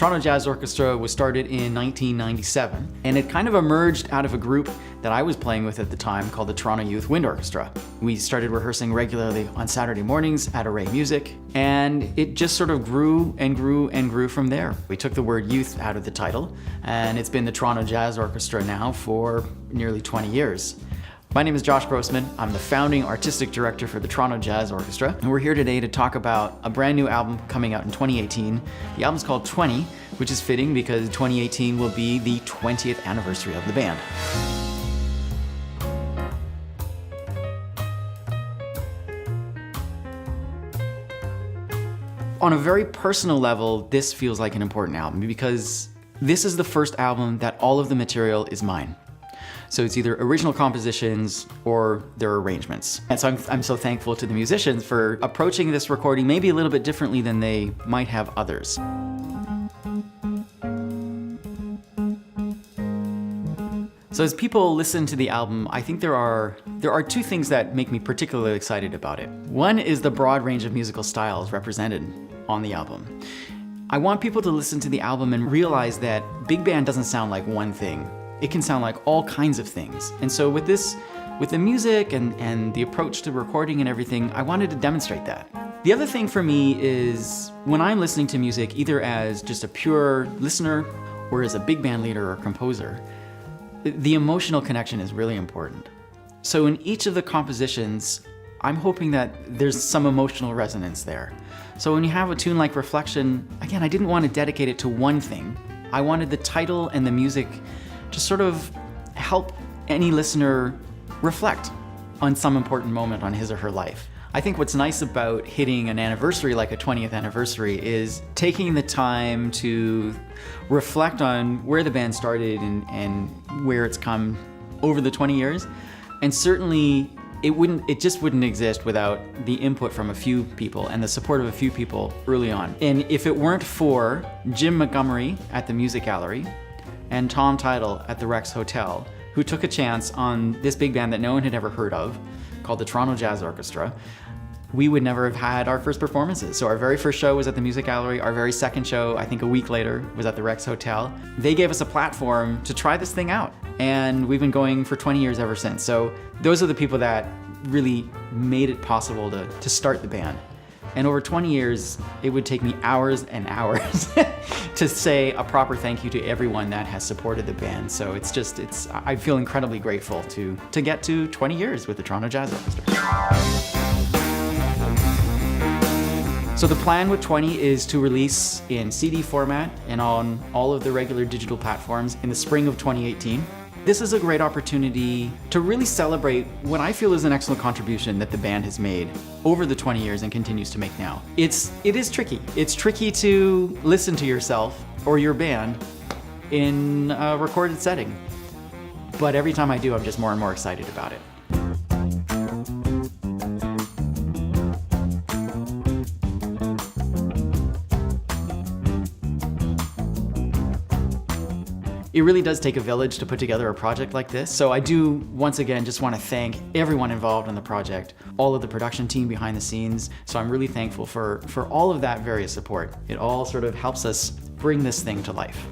Toronto Jazz Orchestra was started in 1997, and it kind of emerged out of a group that I was playing with at the time called the Toronto Youth Wind Orchestra. We started rehearsing regularly on Saturday mornings at Array Music, and it just sort of grew and grew and grew from there. We took the word youth out of the title, and it's been the Toronto Jazz Orchestra now for nearly 20 years. My name is Josh Grossman. I'm the founding artistic director for the Toronto Jazz Orchestra, and we're here today to talk about a brand new album coming out in 2018. The album's called 20, which is fitting because 2018 will be the 20th anniversary of the band. On a very personal level, this feels like an important album because this is the first album that all of the material is mine. So it's either original compositions or their arrangements. And so I'm so thankful to the musicians for approaching this recording maybe a little bit differently than they might have others. So as people listen to the album, I think there are two things that make me particularly excited about it. One is the broad range of musical styles represented on the album. I want people to listen to the album and realize that big band doesn't sound like one thing. It can sound like all kinds of things. And so with the music and the approach to recording and everything, I wanted to demonstrate that. The other thing for me is when I'm listening to music, either as just a pure listener or as a big band leader or composer, the emotional connection is really important. So in each of the compositions, I'm hoping that there's some emotional resonance there. So when you have a tune like Reflection, again, I didn't want to dedicate it to one thing. I wanted the title and the music to sort of help any listener reflect on some important moment on his or her life. I think what's nice about hitting an anniversary like a 20th anniversary is taking the time to reflect on where the band started and where it's come over the 20 years. And certainly it just wouldn't exist without the input from a few people and the support of a few people early on. And if it weren't for Jim Montgomery at the Music Gallery and Tom Tidal at the Rex Hotel, who took a chance on this big band that no one had ever heard of, called the Toronto Jazz Orchestra, we would never have had our first performances. So our very first show was at the Music Gallery. Our very second show, I think a week later, was at the Rex Hotel. They gave us a platform to try this thing out. And we've been going for 20 years ever since. So those are the people that really made it possible to start the band. And over 20 years, it would take me hours and hours to say a proper thank you to everyone that has supported the band. So I feel incredibly grateful to get to 20 years with the Toronto Jazz Orchestra. So the plan with 20 is to release in CD format and on all of the regular digital platforms in the spring of 2018. This is a great opportunity to really celebrate what I feel is an excellent contribution that the band has made over the 20 years and continues to make now. It is tricky. It's tricky to listen to yourself or your band in a recorded setting. But every time I do, I'm just more and more excited about it. It really does take a village to put together a project like this. So I do, once again, just want to thank everyone involved in the project, all of the production team behind the scenes. So I'm really thankful for all of that various support. It all sort of helps us bring this thing to life.